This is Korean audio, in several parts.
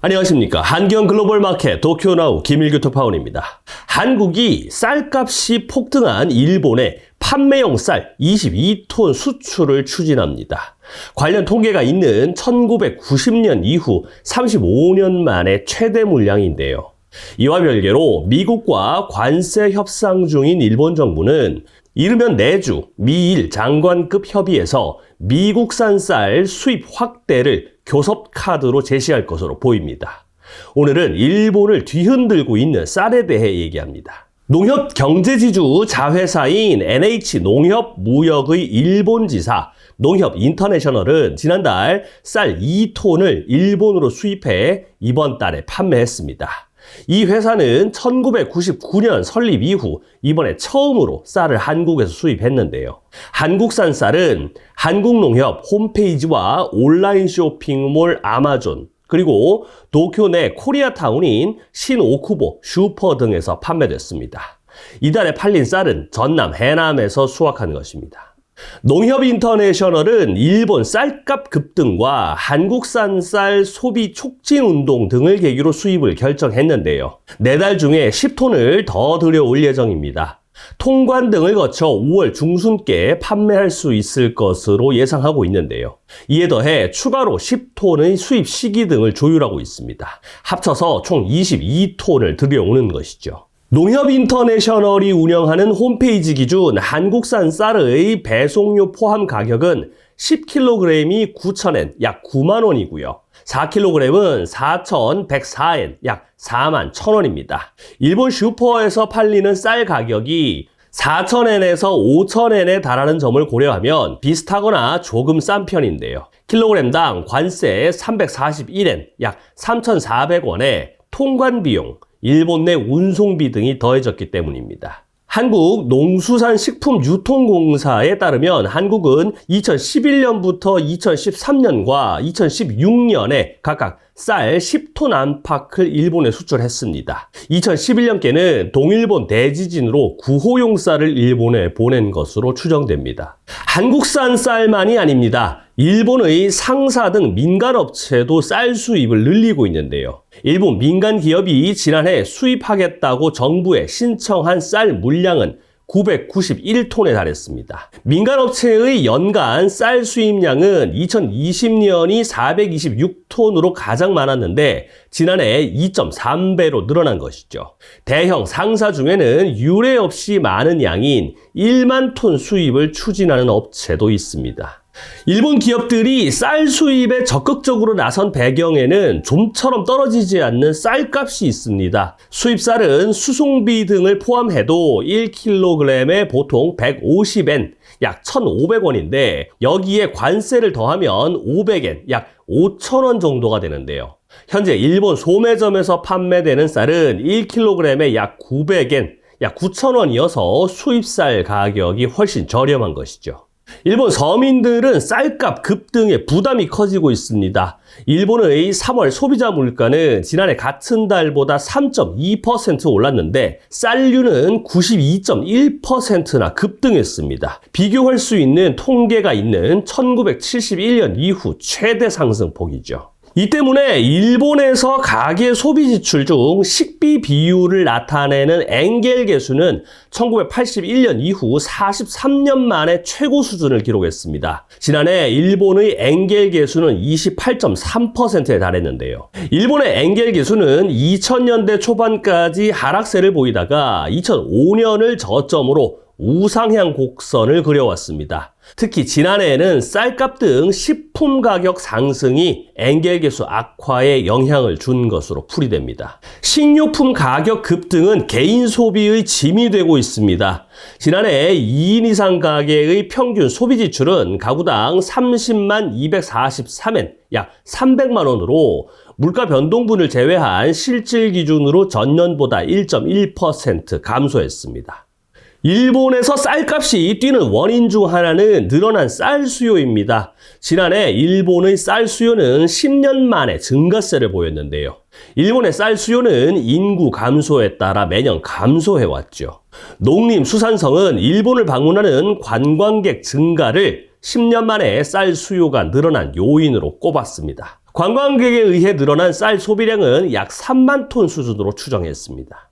안녕하십니까. 한경 글로벌 마켓 도쿄나우 김일규 특파원입니다. 한국이 쌀값이 폭등한 일본에 판매용 쌀 22톤 수출을 추진합니다. 관련 통계가 있는 1990년 이후 35년 만에 최대 물량인데요. 이와 별개로 미국과 관세 협상 중인 일본 정부는 이르면 내주 미일 장관급 협의에서 미국산 쌀 수입 확대를 교섭 카드로 제시할 것으로 보입니다. 오늘은 일본을 뒤흔들고 있는 쌀에 대해 얘기합니다. 농협 경제지주 자회사인 NH농협무역의 일본지사 농협 인터내셔널은 지난달 쌀 2톤을 일본으로 수입해 이번 달에 판매했습니다. 이 회사는 1999년 설립 이후 이번에 처음으로 쌀을 한국에서 수입했는데요. 한국산 쌀은 한국농협 홈페이지와 온라인 쇼핑몰 아마존, 그리고 도쿄 내 코리아타운인 신오쿠보, 슈퍼 등에서 판매됐습니다. 이달에 팔린 쌀은 전남, 해남에서 수확한 것입니다. 농협 인터내셔널은 일본 쌀값 급등과 한국산 쌀 소비 촉진 운동 등을 계기로 수입을 결정했는데요. 내달 중에 10톤을 더 들여올 예정입니다. 통관 등을 거쳐 5월 중순께 판매할 수 있을 것으로 예상하고 있는데요. 이에 더해 추가로 10톤의 수입 시기 등을 조율하고 있습니다. 합쳐서 총 22톤을 들여오는 것이죠. 농협 인터내셔널이 운영하는 홈페이지 기준 한국산 쌀의 배송료 포함 가격은 10kg이 9,000엔, 약 9만 원이고요. 4kg은 4,104엔, 약 4만 1,000원입니다. 일본 슈퍼에서 팔리는 쌀 가격이 4,000엔에서 5,000엔에 달하는 점을 고려하면 비슷하거나 조금 싼 편인데요. 킬로그램당 관세 341엔, 약 3,400원에 통관 비용, 일본 내 운송비 등이 더해졌기 때문입니다. 한국농수산식품유통공사에 따르면 한국은 2011년부터 2013년과 2016년에 각각 쌀 10톤 안팎을 일본에 수출했습니다. 2011년께는 동일본 대지진으로 구호용 쌀을 일본에 보낸 것으로 추정됩니다. 한국산 쌀만이 아닙니다. 일본의 상사 등 민간업체도 쌀 수입을 늘리고 있는데요. 일본 민간 기업이 지난해 수입하겠다고 정부에 신청한 쌀 물량은 991톤에 달했습니다. 민간업체의 연간 쌀 수입량은 2020년이 426톤으로 가장 많았는데 지난해 2.3배로 늘어난 것이죠. 대형 상사 중에는 유례 없이 많은 양인 1만 톤 수입을 추진하는 업체도 있습니다. 일본 기업들이 쌀 수입에 적극적으로 나선 배경에는 좀처럼 떨어지지 않는 쌀값이 있습니다. 수입 쌀은 수송비 등을 포함해도 1kg에 보통 150엔, 약 1,500원인데 여기에 관세를 더하면 500엔, 약 5,000원 정도가 되는데요. 현재 일본 소매점에서 판매되는 쌀은 1kg에 약 900엔, 약 9,000원이어서 수입 쌀 가격이 훨씬 저렴한 것이죠. 일본 서민들은 쌀값 급등에 부담이 커지고 있습니다. 일본의 3월 소비자 물가는 지난해 같은 달보다 3.2% 올랐는데 쌀류는 92.1%나 급등했습니다. 비교할 수 있는 통계가 있는 1971년 이후 최대 상승폭이죠. 이 때문에 일본에서 가계 소비 지출 중 식비 비율을 나타내는 엔겔 계수는 1981년 이후 43년 만에 최고 수준을 기록했습니다. 지난해 일본의 엔겔 계수는 28.3%에 달했는데요. 일본의 엔겔 계수는 2000년대 초반까지 하락세를 보이다가 2005년을 저점으로 우상향 곡선을 그려왔습니다. 특히 지난해에는 쌀값 등 식품 가격 상승이 엔겔 계수 악화에 영향을 준 것으로 풀이됩니다. 식료품 가격 급등은 개인 소비의 짐이 되고 있습니다. 지난해 2인 이상 가계의 평균 소비 지출은 가구당 30만 243엔, 약 300만 원으로 물가 변동분을 제외한 실질 기준으로 전년보다 1.1% 감소했습니다. 일본에서 쌀값이 뛰는 원인 중 하나는 늘어난 쌀 수요입니다. 지난해 일본의 쌀 수요는 10년 만에 증가세를 보였는데요. 일본의 쌀 수요는 인구 감소에 따라 매년 감소해왔죠. 농림수산성은 일본을 방문하는 관광객 증가를 10년 만에 쌀 수요가 늘어난 요인으로 꼽았습니다. 관광객에 의해 늘어난 쌀 소비량은 약 3만 톤 수준으로 추정했습니다.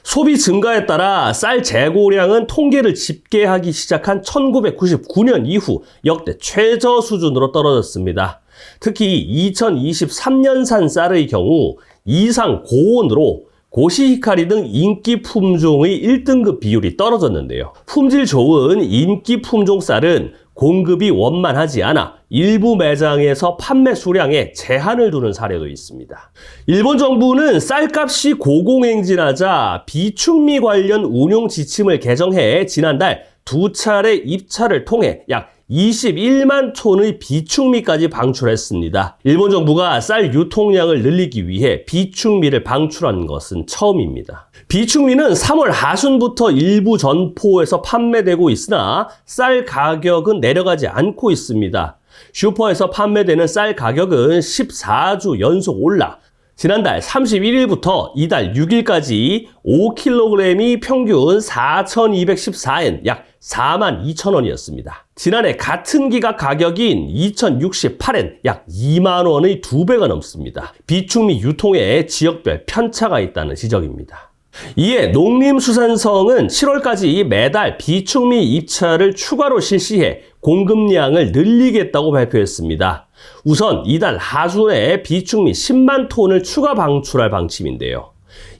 소비 증가에 따라 쌀 재고량은 통계를 집계하기 시작한 1999년 이후 역대 최저 수준으로 떨어졌습니다. 특히 2023년산 쌀의 경우 이상 고온으로 고시 히카리 등 인기 품종의 1등급 비율이 떨어졌는데요. 품질 좋은 인기 품종 쌀은 공급이 원만하지 않아 일부 매장에서 판매 수량에 제한을 두는 사례도 있습니다. 일본 정부는 쌀값이 고공행진하자 비축미 관련 운용 지침을 개정해 지난달 2차례 입찰을 통해 약 21만 톤의 비축미까지 방출했습니다. 일본 정부가 쌀 유통량을 늘리기 위해 비축미를 방출한 것은 처음입니다. 비축미는 3월 하순부터 일부 점포에서 판매되고 있으나 쌀 가격은 내려가지 않고 있습니다. 슈퍼에서 판매되는 쌀 가격은 14주 연속 올라 지난달 31일부터 이달 6일까지 5kg이 평균 4,214엔, 약 42,000원이었습니다. 지난해 같은 기간 가격인 2,068엔, 약 2만 원의 2배가 넘습니다. 비축미 유통에 지역별 편차가 있다는 지적입니다. 이에 농림수산성은 7월까지 매달 비축미 입찰을 추가로 실시해 공급량을 늘리겠다고 발표했습니다. 우선 이달 하순에 비축미 10만 톤을 추가 방출할 방침인데요.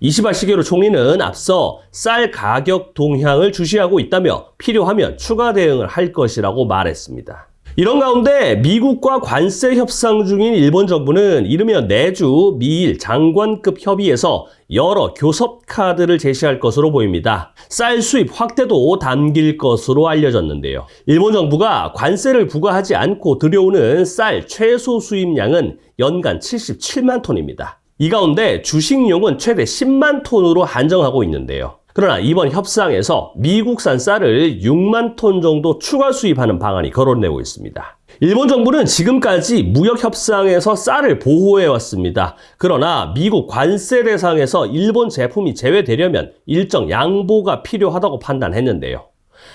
이시바 시게루 총리는 앞서 쌀 가격 동향을 주시하고 있다며 필요하면 추가 대응을 할 것이라고 말했습니다. 이런 가운데 미국과 관세 협상 중인 일본 정부는 이르면 내주 미일 장관급 협의에서 여러 교섭 카드를 제시할 것으로 보입니다. 쌀 수입 확대도 담길 것으로 알려졌는데요. 일본 정부가 관세를 부과하지 않고 들여오는 쌀 최소 수입량은 연간 77만 톤입니다. 이 가운데 주식용은 최대 10만 톤으로 한정하고 있는데요. 그러나 이번 협상에서 미국산 쌀을 6만 톤 정도 추가 수입하는 방안이 거론되고 있습니다. 일본 정부는 지금까지 무역 협상에서 쌀을 보호해왔습니다. 그러나 미국 관세 대상에서 일본 제품이 제외되려면 일정 양보가 필요하다고 판단했는데요.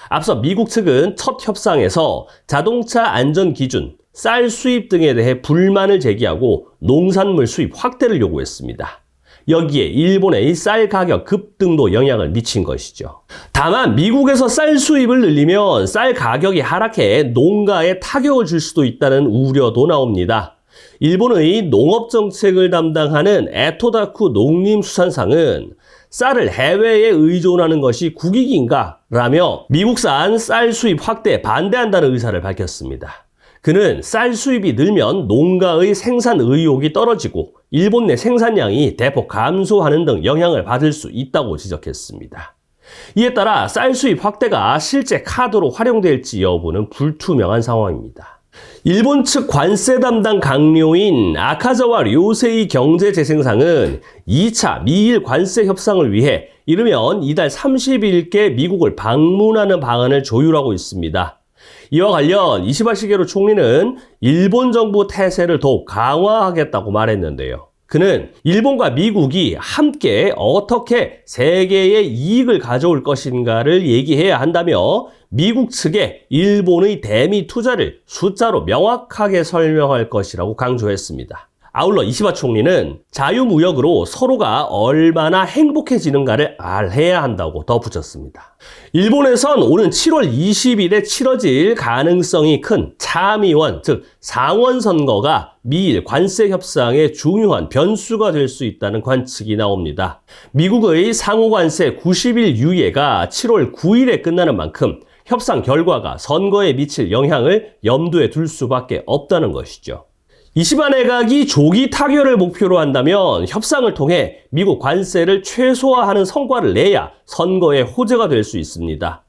앞서 미국 측은 첫 협상에서 자동차 안전 기준, 쌀 수입 등에 대해 불만을 제기하고 농산물 수입 확대를 요구했습니다. 여기에 일본의 쌀 가격 급등도 영향을 미친 것이죠. 다만 미국에서 쌀 수입을 늘리면 쌀 가격이 하락해 농가에 타격을 줄 수도 있다는 우려도 나옵니다. 일본의 농업정책을 담당하는 에토다쿠 농림수산상은 쌀을 해외에 의존하는 것이 국익인가? 라며 미국산 쌀 수입 확대에 반대한다는 의사를 밝혔습니다. 그는 쌀 수입이 늘면 농가의 생산 의욕이 떨어지고 일본 내 생산량이 대폭 감소하는 등 영향을 받을 수 있다고 지적했습니다. 이에 따라 쌀 수입 확대가 실제 카드로 활용될지 여부는 불투명한 상황입니다. 일본 측 관세 담당 강료인 아카자와 료세이 경제재생상은 2차 미일 관세 협상을 위해 이르면 이달 30일께 미국을 방문하는 방안을 조율하고 있습니다. 이와 관련 이시바 시게루 총리는 일본 정부 태세를 더욱 강화하겠다고 말했는데요. 그는 일본과 미국이 함께 어떻게 세계의 이익을 가져올 것인가를 얘기해야 한다며 미국 측에 일본의 대미 투자를 숫자로 명확하게 설명할 것이라고 강조했습니다. 아울러 이시바 총리는 자유무역으로 서로가 얼마나 행복해지는가를 알해야 한다고 덧붙였습니다. 일본에선 오는 7월 20일에 치러질 가능성이 큰 참의원, 즉 상원 선거가 미일 관세 협상의 중요한 변수가 될 수 있다는 관측이 나옵니다. 미국의 상호관세 90일 유예가 7월 9일에 끝나는 만큼 협상 결과가 선거에 미칠 영향을 염두에 둘 수밖에 없다는 것이죠. 이시바 내각이 조기 타결을 목표로 한다면 협상을 통해 미국 관세를 최소화하는 성과를 내야 선거의 호재가 될 수 있습니다.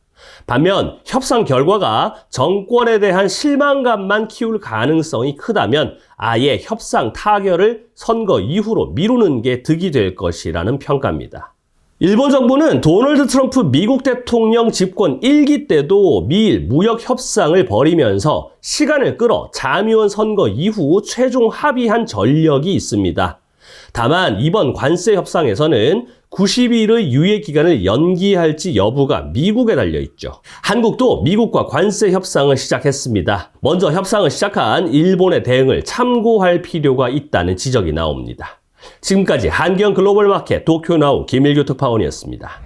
반면 협상 결과가 정권에 대한 실망감만 키울 가능성이 크다면 아예 협상 타결을 선거 이후로 미루는 게 득이 될 것이라는 평가입니다. 일본 정부는 도널드 트럼프 미국 대통령 집권 1기 때도 미일 무역 협상을 벌이면서 시간을 끌어 참의원 선거 이후 최종 합의한 전력이 있습니다. 다만 이번 관세 협상에서는 90일의 유예 기간을 연기할지 여부가 미국에 달려있죠. 한국도 미국과 관세 협상을 시작했습니다. 먼저 협상을 시작한 일본의 대응을 참고할 필요가 있다는 지적이 나옵니다. 지금까지 한경 글로벌 마켓 도쿄나우 김일규 특파원이었습니다.